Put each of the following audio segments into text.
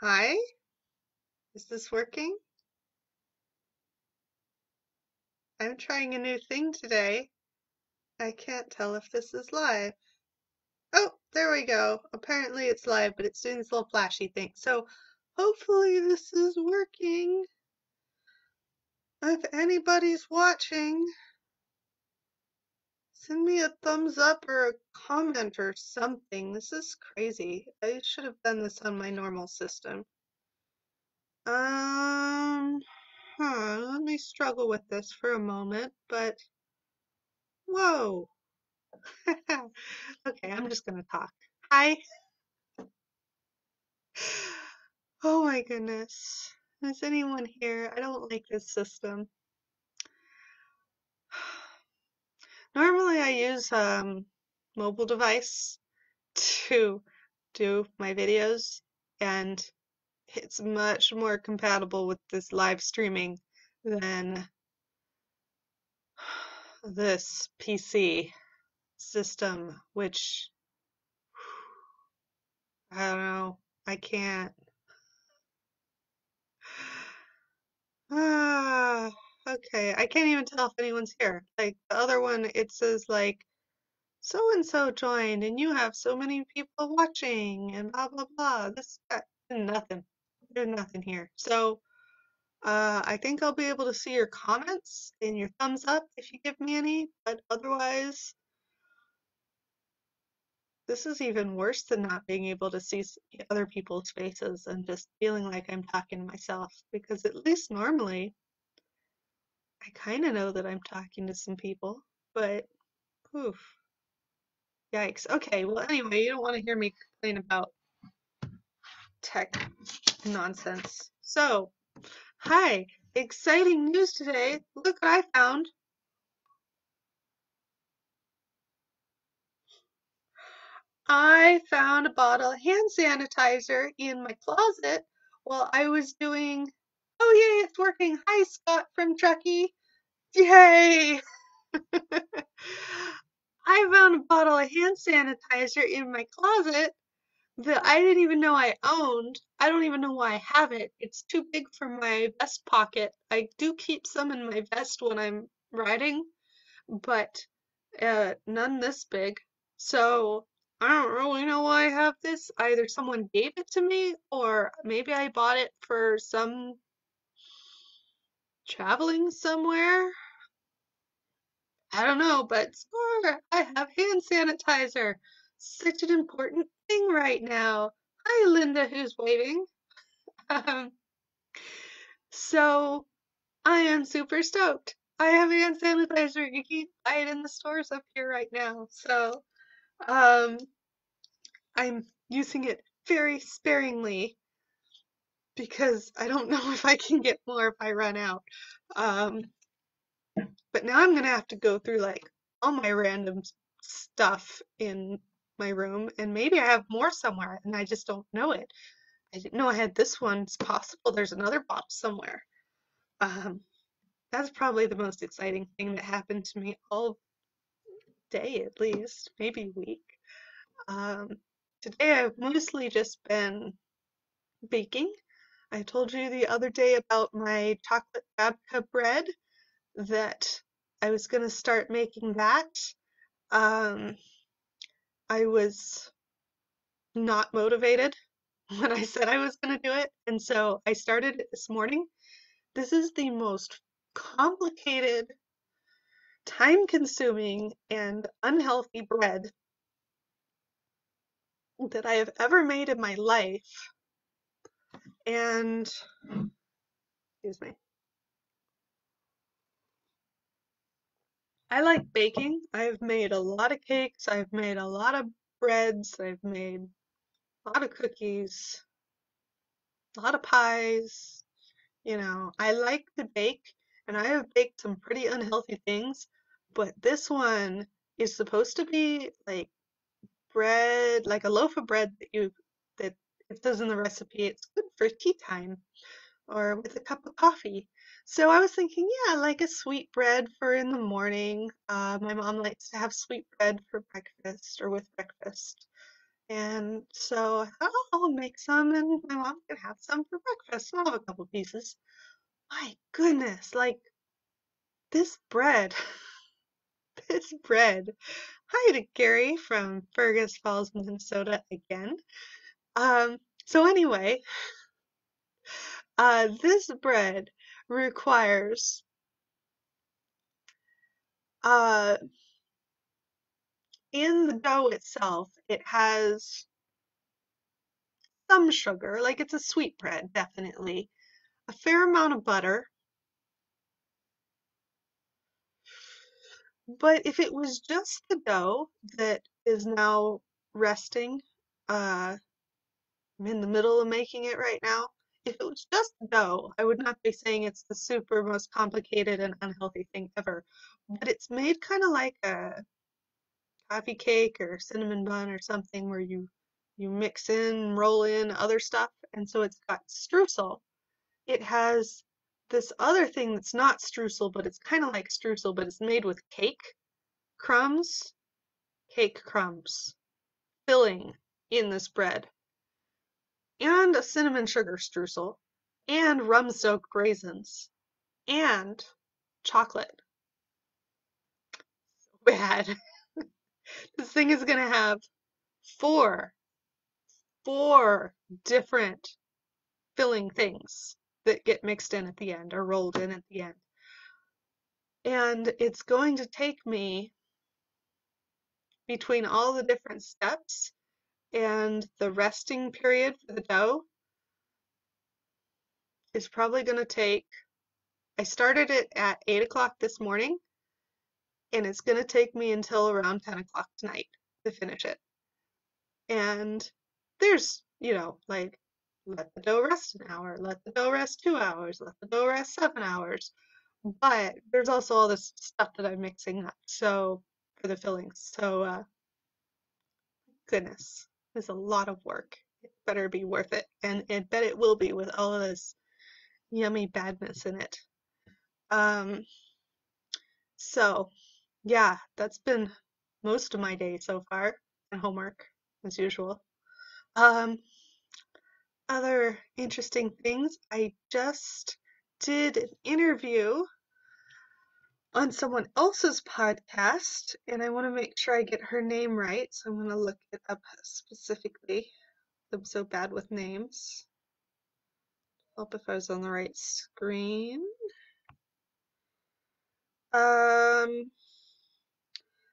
Hi, is this working? I'm trying a new thing today. I can't tell if this is live. Oh, there we go. Apparently it's live, but it's doing this little flashy thing. So hopefully this is working. If anybody's watching, send me a thumbs up or a comment or something. This is crazy. I should have done this on my normal system. Um, let me struggle with this for a moment, but whoa. Okay, I'm just gonna talk. Hi. Oh my goodness. Is anyone here? I don't like this system. Normally I use mobile device to do my videos, and it's much more compatible with this live streaming than this PC system, which I don't know. I can't. Ah, okay. I can't even tell if anyone's here. Like the other one, it says like so and so joined, and you have so many people watching, and blah blah blah. This that nothing. There's nothing here. So I think I'll be able to see your comments and your thumbs up if you give me any, but otherwise, this is even worse than not being able to see other people's faces and just feeling like I'm talking to myself, because at least normally I kind of know that I'm talking to some people, but oof, yikes. Okay, well, anyway, you don't want to hear me complain about tech nonsense. So, hi, exciting news today. Look what I found. I found a bottle of hand sanitizer in my closet while I was doing. Oh, yay, it's working. Hi, Scott from Truckee. Yay! I found a bottle of hand sanitizer in my closet that I didn't even know I owned. I don't even know why I have it. It's too big for my vest pocket. I do keep some in my vest when I'm riding, but none this big. So I don't really know why I have this. Either someone gave it to me, or maybe I bought it for some traveling somewhere. I don't know, but score! I have hand sanitizer. Such an important thing right now. Hi, Linda, who's waving. Um, so I am super stoked. I have hand sanitizer. You can buy it in the stores up here right now. So um, I'm using it very sparingly because I don't know if I can get more if I run out. Um, but now I'm gonna have to go through like all my random stuff in my room, and maybe I have more somewhere and I just don't know it. I didn't know I had this one. It's possible there's another bottle somewhere. Um, that's probably the most exciting thing that happened to me all day, at least, maybe week. Um, Today I've mostly just been baking. I told you the other day about my chocolate babka bread that I was going to start making that. Um, I was not motivated when I said I was going to do it, and so I started it this morning. This is the most complicated, time-consuming, and unhealthy bread that I have ever made in my life. And, excuse me, I like baking. I've made a lot of cakes, I've made a lot of breads, I've made a lot of cookies, a lot of pies. You know, I like to bake, and I have baked some pretty unhealthy things, but this one is supposed to be like bread, like a loaf of bread that it says in the recipe it's good for tea time or with a cup of coffee. So I was thinking, yeah, like a sweet bread for in the morning. My mom likes to have sweet bread for breakfast or with breakfast. And so I thought, oh, I'll make some and my mom can have some for breakfast. I'll have a couple pieces. My goodness, like this bread, this bread. Hi to Gary from Fergus Falls, Minnesota again. Um, so anyway, this bread requires uh in the dough itself, it has some sugar, like it's a sweet bread, definitely. A fair amount of butter. But if it was just the dough that is now resting, I'm in the middle of making it right now. If it was just dough, I would not be saying it's the super most complicated and unhealthy thing ever. But it's made kind of like a coffee cake or cinnamon bun or something where you mix in, roll in other stuff, and so it's got streusel. It has this other thing that's not streusel, but it's kind of like streusel, but it's made with crumbs, cake crumbs, filling in this bread, and a cinnamon sugar streusel, and rum-soaked raisins, and chocolate. Bad. This thing is gonna have four, four different filling things that get mixed in at the end or rolled in at the end. And it's going to take me between all the different steps and the resting period for the dough is probably going to take, I started it at 8 o'clock this morning, and it's going to take me until around 10 o'clock tonight to finish it. And there's, like, let the dough rest an hour, let the dough rest 2 hours, let the dough rest 7 hours. But there's also all this stuff that I'm mixing up, so for the fillings. So, goodness, it's a lot of work. It better be worth it, and I bet it will be with all of this yummy badness in it. Um, so yeah, that's been most of my day so far, and homework as usual. Um, Other interesting things, I just did an interview on someone else's podcast, and I want to make sure I get her name right, so I'm going to look it up specifically. I'm so bad with names. Help if I was on the right screen. Um,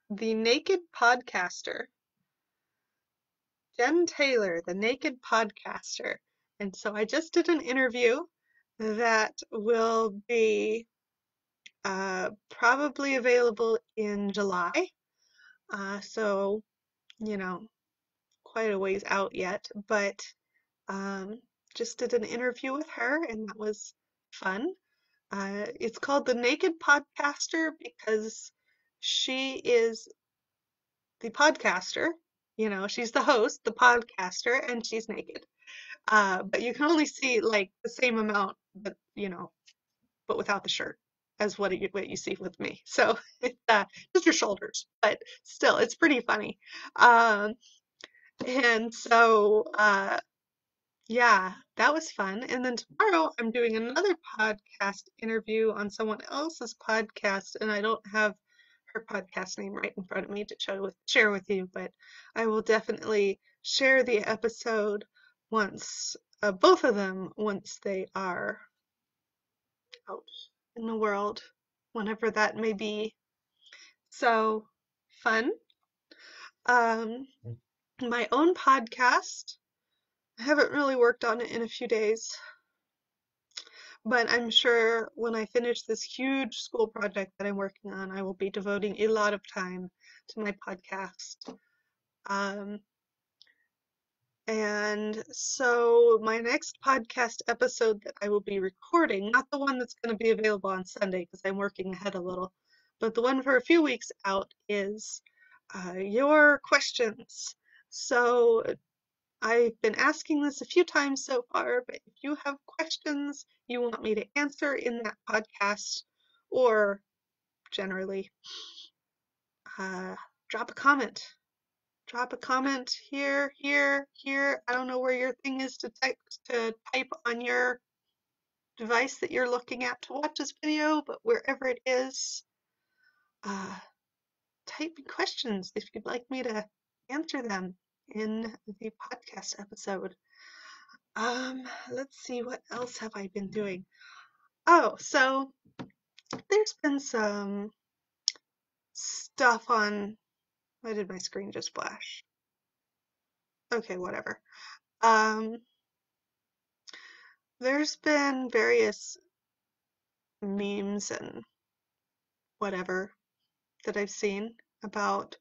the Naked Podcaster. Jen Taylor, the Naked Podcaster. And so I just did an interview that will be probably available in July. So, you know, quite a ways out yet, but um, just did an interview with her, and that was fun. It's called The Naked Podcaster because she is the podcaster. She's the host, the podcaster, and she's naked. But you can only see like the same amount, but without the shirt as what you see with me. So it's just her shoulders, but still, it's pretty funny. Um, and so yeah, that was fun. And then tomorrow I'm doing another podcast interview on someone else's podcast, and I don't have her podcast name right in front of me to share with you, but I will definitely share the episode both of them, once they are out in the world, whenever that may be. So fun. Um, my own podcast, I haven't really worked on it in a few days. But I'm sure when I finish this huge school project that I'm working on, I will be devoting a lot of time to my podcast. Um, and so my next podcast episode that I will be recording, not the one that's going to be available on Sunday because I'm working ahead a little, but the one for a few weeks out is your questions. So I've been asking this a few times so far, but if you have questions you want me to answer in that podcast, or generally, drop a comment. drop a comment here, here, here. I don't know where your thing is to type on your device that you're looking at to watch this video, but wherever it is, uh, type me questions if you'd like me to answer them in the podcast episode. Let's see, what else have I been doing? Oh, so there's been some stuff on, why did my screen just flash? Okay, whatever. There's been various memes and whatever that I've seen about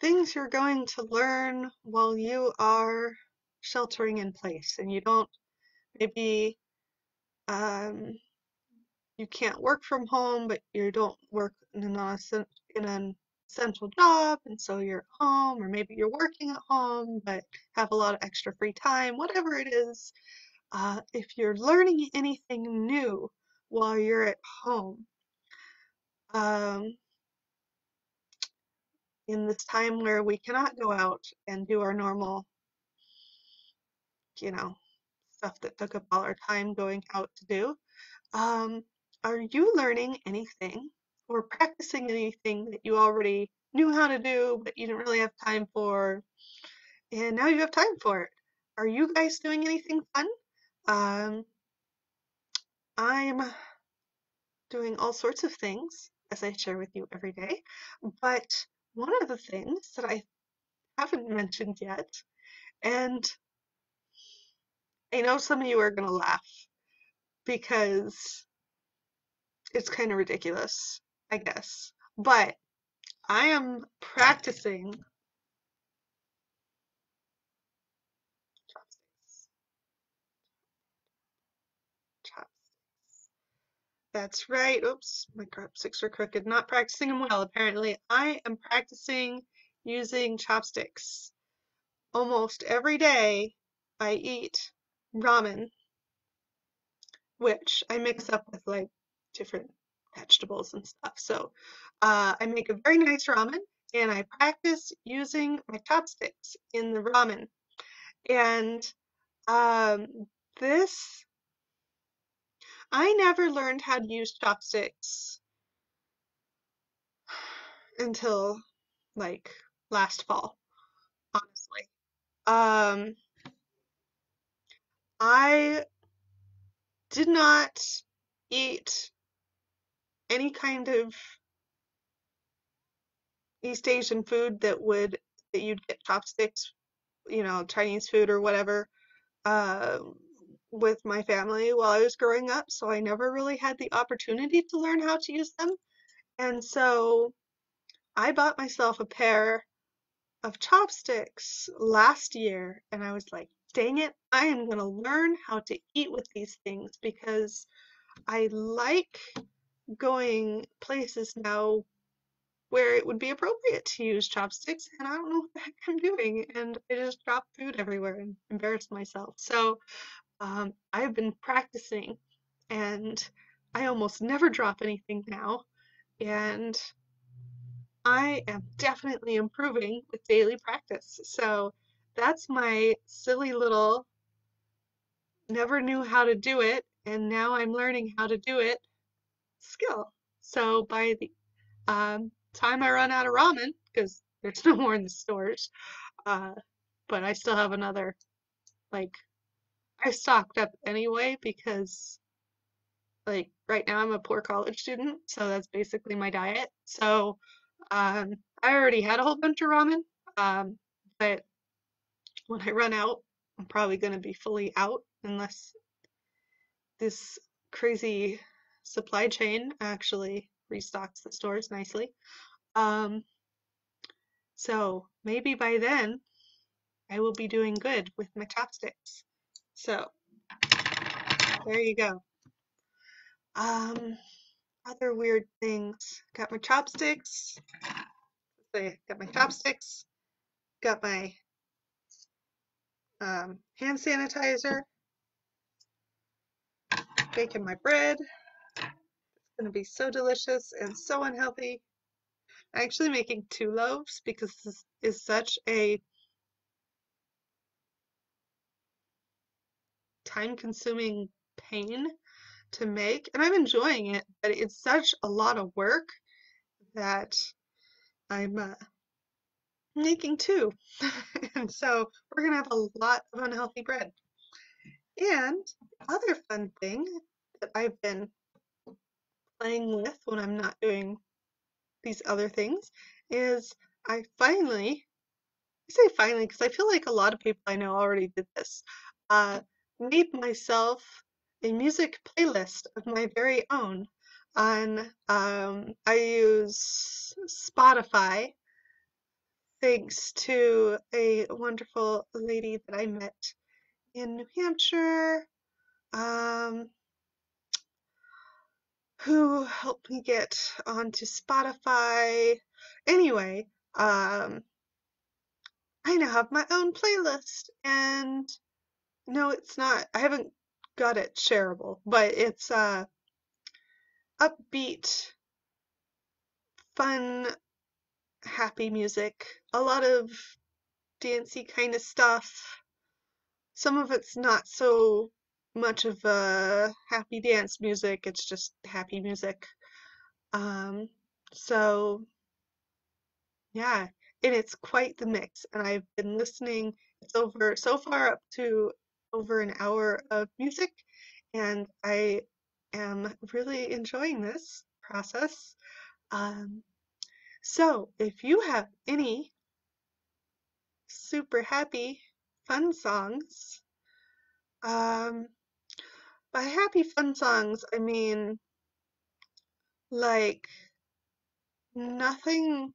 things you're going to learn while you are sheltering in place, and you don't, maybe um, you can't work from home, but you don't work in an essential job, and so you're at home, or maybe you're working at home but have a lot of extra free time. Whatever it is, if you're learning anything new while you're at home, um, in this time where we cannot go out and do our normal, you know, stuff that took up all our time going out to do, um, are you learning anything or practicing anything that you already knew how to do but you didn't really have time for, and now you have time for it? Are you guys doing anything fun? Um, I'm doing all sorts of things, as I share with you every day, but one of the things that I haven't mentioned yet, and I know some of you are going to laugh because it's kind of ridiculous, I guess, but I am practicing chopsticks. Chopsticks. That's right. Oops, my chopsticks are crooked. Not practicing them well, apparently. I am practicing using chopsticks. Almost every day I eat ramen, which I mix up with like different vegetables and stuff. So I make a very nice ramen, and I practice using my chopsticks in the ramen. And um, this, I never learned how to use chopsticks until like last fall, honestly. Um, I did not eat any kind of East Asian food that you'd get chopsticks, Chinese food or whatever, uh, with my family while I was growing up, so I never really had the opportunity to learn how to use them. And so I bought myself a pair of chopsticks last year, and I was like, dang it, I am going to learn how to eat with these things because I like going places now where it would be appropriate to use chopsticks, and I don't know what the heck I'm doing, and I just drop food everywhere and embarrass myself. So I've been practicing, and I almost never drop anything now, and I am definitely improving with daily practice. So that's my silly little never knew how to do it, and now I'm learning how to do it skill. So by the time I run out of ramen, because there's no more in the stores, uh, but I still have another, like, I stocked up anyway because, like, right now I'm a poor college student, so that's basically my diet. So I already had a whole bunch of ramen, but when I run out, I'm probably going to be fully out unless this crazy supply chain actually restocks the stores nicely. Um, so maybe by then I will be doing good with my chopsticks. So there you go. Um, Other weird things. Got my chopsticks. Got my chopsticks. Got my hand sanitizer. Baking my bread. It's gonna be so delicious and so unhealthy. actually making 2 loaves because this is such a time-consuming pain to make, and I'm enjoying it, but it's such a lot of work that I'm making two. And so we're gonna have a lot of unhealthy bread. And other fun thing that I've been playing with when I'm not doing these other things is I say finally because I feel like a lot of people I know already did this, uh, made myself a music playlist of my very own on, I use Spotify thanks to a wonderful lady that I met in New Hampshire, um, who helped me get onto Spotify. Anyway, I now have my own playlist, and no, it's not. I haven't got it shareable, but it's upbeat, fun, happy music. A lot of dancey kind of stuff. Some of it's not so much of a happy dance music, it's just happy music. Um, so yeah, and it's quite the mix. And I've been listening, it's over so far up to over an hour of music, and I am really enjoying this process. Um, so if you have any super happy, fun songs, um, by happy fun songs, I mean like nothing,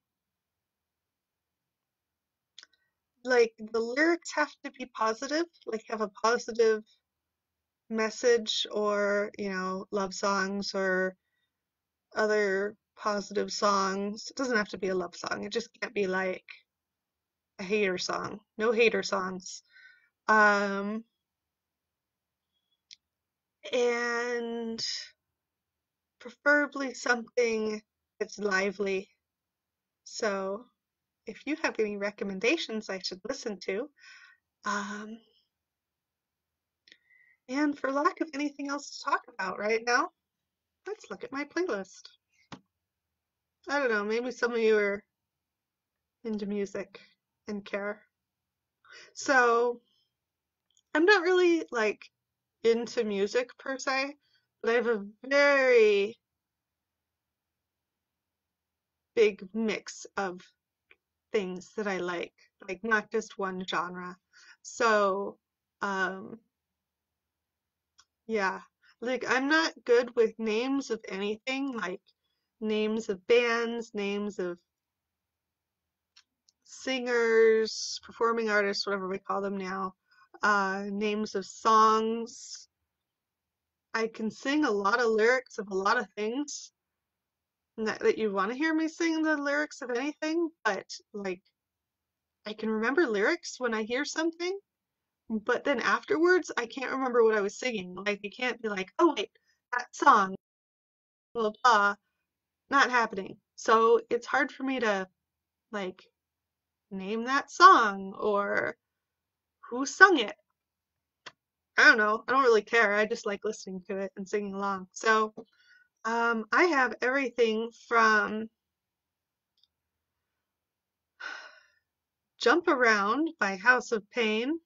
like the lyrics have to be positive, like have a positive message, or love songs or other positive songs. It doesn't have to be a love song. It just can't be like a hater song. No hater songs. um and preferably something that's lively. So if you have any recommendations I should listen to, um and for lack of anything else to talk about right now, let's look at my playlist. I don't know, maybe some of you are into music and care. So I'm not really like into music per se, but I have a very big mix of things that I like not just one genre. So, um, yeah, like I'm not good with names of anything, like names of bands, names of singers, performing artists, whatever we call them now, names of songs. I can sing a lot of lyrics of a lot of things that you want to hear me sing the lyrics of anything, but like I can remember lyrics when I hear something, but then afterwards I can't remember what I was singing. Like I can't be like, oh wait, that song, blah blah, not happening. So it's hard for me to like name that song or who sung it. I don't know. I don't really care. I just like listening to it and singing along. So, I have everything from Jump Around by House of Pain,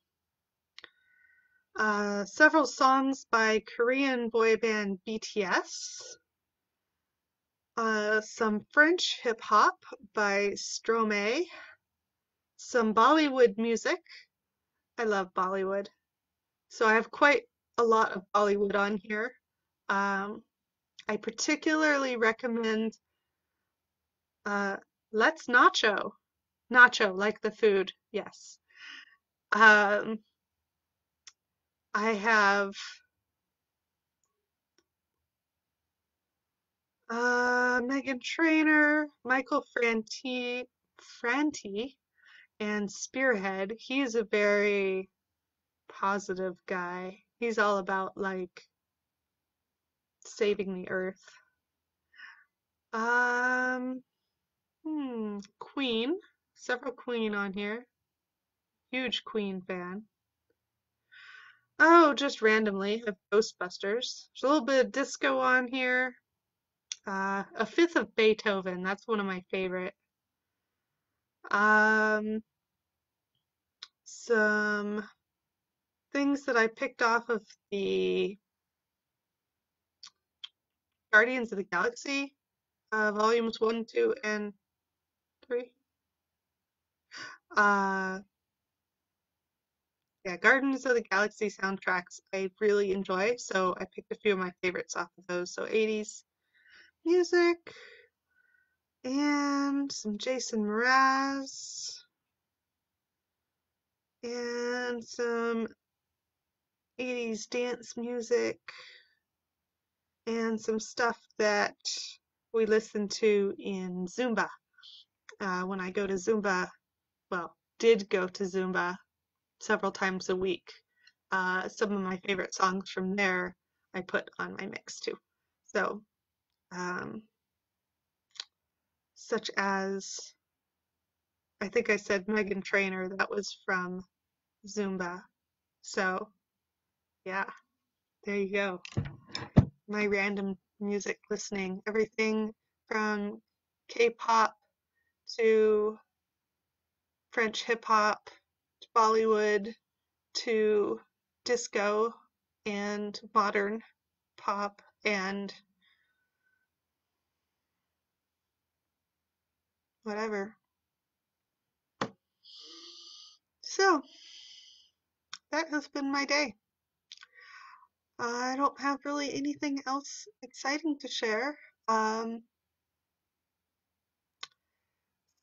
several songs by Korean boy band BTS, some French hip hop by Stromae, some Bollywood music. I love Bollywood. So I have quite a lot of Bollywood on here. Um, I particularly recommend uh, Let's Nacho. Nacho, like the food, yes. Um, I have Megan Trainor, Michael Franti, and Spearhead. He's a very positive guy. He's all about like saving the earth. Um, Queen. Several Queen on here. Huge Queen fan. Oh, just randomly, I have Ghostbusters. There's a little bit of disco on here. A Fifth of Beethoven. That's one of my favorite. Um, some things that I picked off of the Guardians of the Galaxy, volumes 1, 2, and 3. Uh, yeah, Guardians of the Galaxy soundtracks I really enjoy, so I picked a few of my favorites off of those. So 80s music and some Jason Mraz and some 80s dance music and some stuff that we listen to in Zumba. When I go to Zumba, well, did go to Zumba several times a week. Some of my favorite songs from there I put on my mix too. So, um, such as, I think I said Megan Trainor, that was from Zumba. So, yeah, there you go. My random music listening. Everything from K-pop to French hip hop to Bollywood to disco and modern pop and whatever. So, that has been my day. I don't have really anything else exciting to share. Um,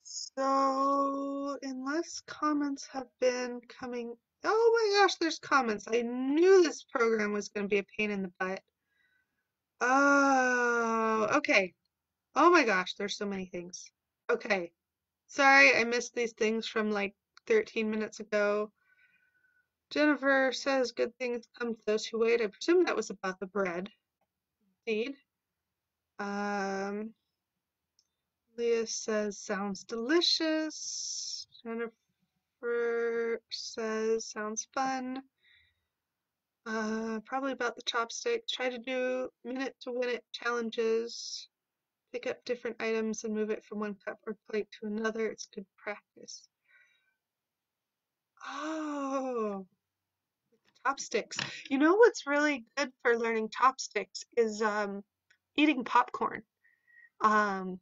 so, unless comments have been coming. Oh my gosh, there's comments. I knew this program was going to be a pain in the butt. Oh, okay. Oh my gosh, there's so many things. Okay. Sorry, I missed these things from like 13 minutes ago. Jennifer says good things come to those who wait. I presume that was about the bread. Indeed. Um, Leah says sounds delicious. Jennifer says sounds fun. Probably about the chopsticks. Try to do minute to win it challenges. Pick up different items and move it from one cup or plate to another. It's good practice. Oh, chopsticks. You know what's really good for learning chopsticks is eating popcorn. Um,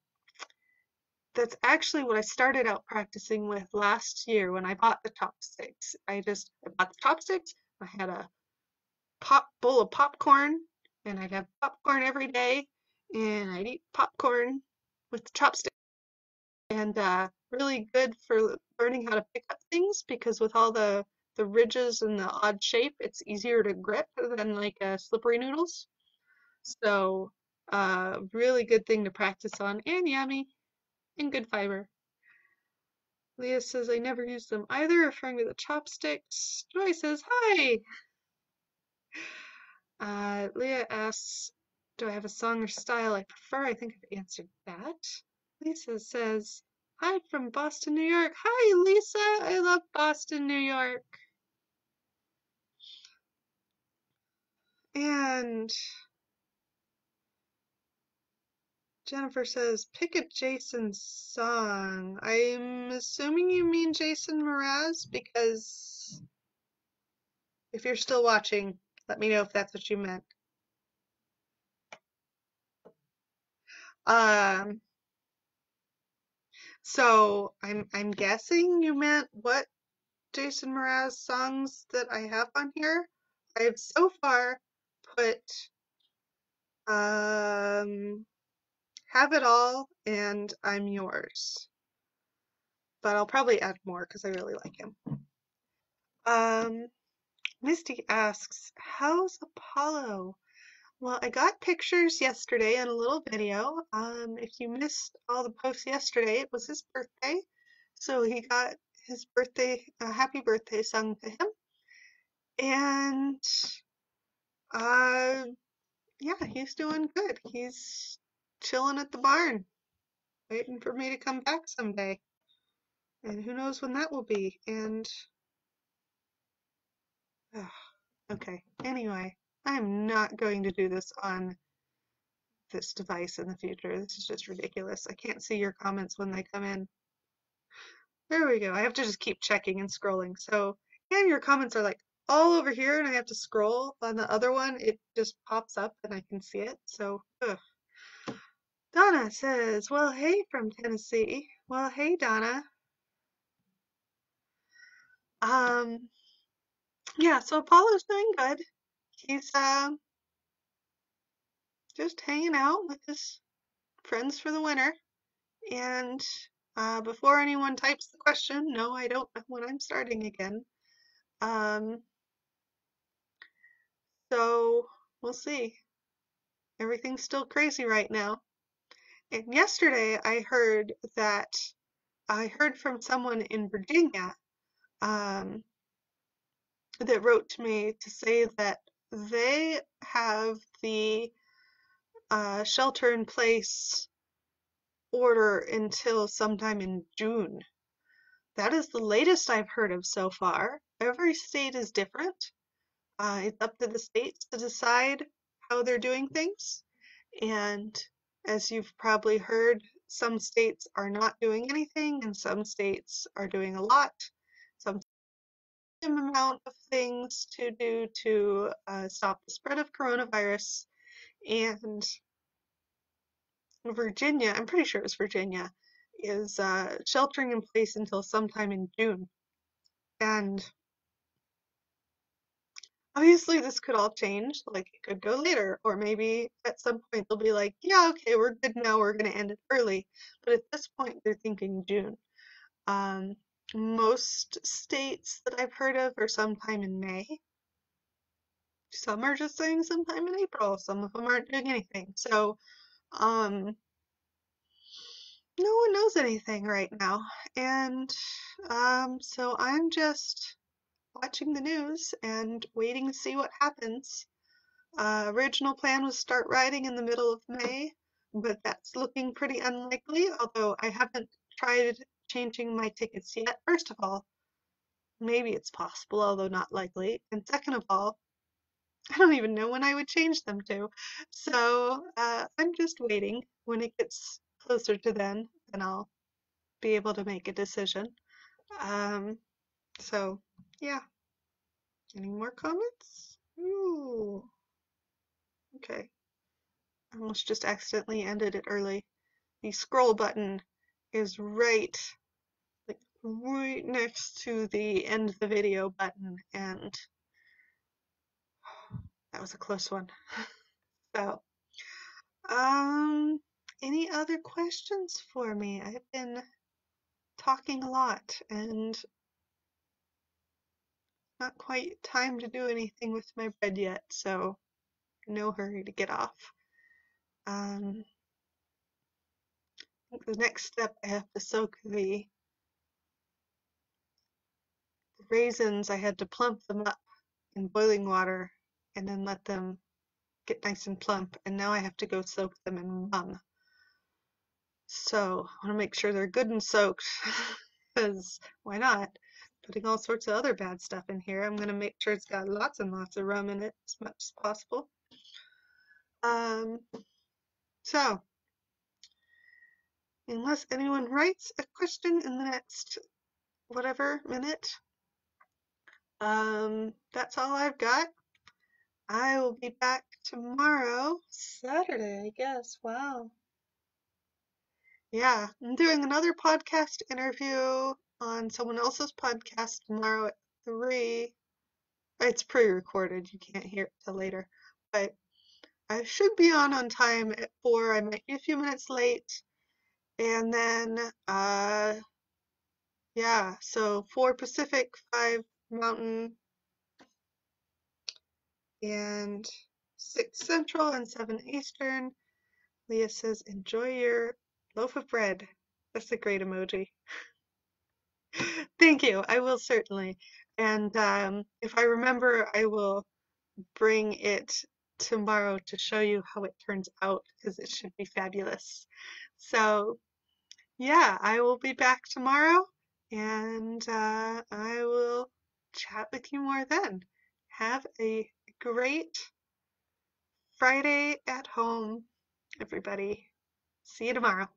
that's actually what I started out practicing with last year when I bought the chopsticks. I bought the chopsticks. I had a pop bowl of popcorn, and I'd have popcorn every day, and I'd eat popcorn with the chopsticks. And really good for learning how to pick up things because with all the ridges and the odd shape, it's easier to grip than like slippery noodles. So, really good thing to practice on and yummy and good fiber. Leah says I never use them either, referring to the chopsticks. Joy says hi. Leah asks, do I have a song or style I prefer? I think I've answered that. Lisa says, hi from Boston, New York. Hi, Lisa. I love Boston, New York. And Jennifer says, pick a Jason song. I'm assuming you mean Jason Mraz because if you're still watching, let me know if that's what you meant. Um, so I'm guessing you meant what Jason Mraz songs that I have on here. I've so far put Have It All and I'm Yours. But I'll probably add more because I really like him. Misty asks, how's Apollo? Well, I got pictures yesterday and a little video. If you missed all the posts yesterday, it was his birthday. So he got his birthday, happy birthday sung to him. And uh, yeah, he's doing good. He's chilling at the barn. waiting for me to come back someday. And who knows when that will be. And, okay. Anyway, I'm not going to do this on this device in the future. This is just ridiculous. I can't see your comments when they come in. There we go. I have to just keep checking and scrolling. So, and your comments are like all over here, and I have to scroll. On the other one, it just pops up and I can see it. So, ugh. Donna says, well, hey from Tennessee. Well, hey, Donna. Um, yeah, so Apollo's doing good. He's just hanging out with his friends for the winter. And before anyone types the question, no, I don't know when I'm starting again. Um, so we'll see. Everything's still crazy right now. And yesterday I heard from someone in Virginia um, that wrote to me to say that they have the shelter in place order until sometime in June. That is the latest I've heard of so far. Every state is different. It's up to the states to decide how they're doing things. And as you've probably heard, some states are not doing anything and some states are doing a lot. Some amount of things to do to stop the spread of coronavirus. And Virginia, I'm pretty sure it's Virginia, is sheltering in place until sometime in June. And obviously, this could all change. Like, it could go later, or maybe at some point they'll be like, yeah, okay, we're good now, we're going to end it early. But at this point, they're thinking June. Um, most states that I've heard of are sometime in May. Some are just saying sometime in April. Some of them aren't doing anything. So, um, no one knows anything right now. And so I'm just watching the news and waiting to see what happens. Original plan was start riding in the middle of May, but that's looking pretty unlikely, although I haven't tried changing my tickets yet. First of all, maybe it's possible, although not likely. And second of all, I don't even know when I would change them to. So I'm just waiting. When it gets closer to then I'll be able to make a decision. Um, so yeah. Any more comments? Ooh, okay. I almost just accidentally ended it early. The scroll button is like right next to the end the video button, and that was a close one. So, um, any other questions for me? I've been talking a lot and not quite time to do anything with my bread yet, so no hurry to get off. Um, I think the next step I have to soak the raisins. I had to plump them up in boiling water and then let them get nice and plump, and now I have to go soak them in rum. So I want to make sure they're good and soaked, because why not? Putting all sorts of other bad stuff in here. I'm going to make sure it's got lots and lots of rum in it as much as possible. Um, so, unless anyone writes a question in the next whatever minute, that's all I've got. I will be back tomorrow, Saturday, I guess. Wow. Yeah, I'm doing another podcast interview on someone else's podcast tomorrow at 3. It's pre-recorded, you can't hear it till later. But I should be on time at 4. I might be a few minutes late. And then, yeah, so 4 Pacific, 5 Mountain, and 6 Central, and 7 Eastern. Leah says, enjoy your loaf of bread. That's a great emoji. Thank you. I will certainly. And if I remember, I will bring it tomorrow to show you how it turns out because it should be fabulous. So Yeah, I will be back tomorrow and I will chat with you more then. Have a great Friday at home, everybody. See you tomorrow.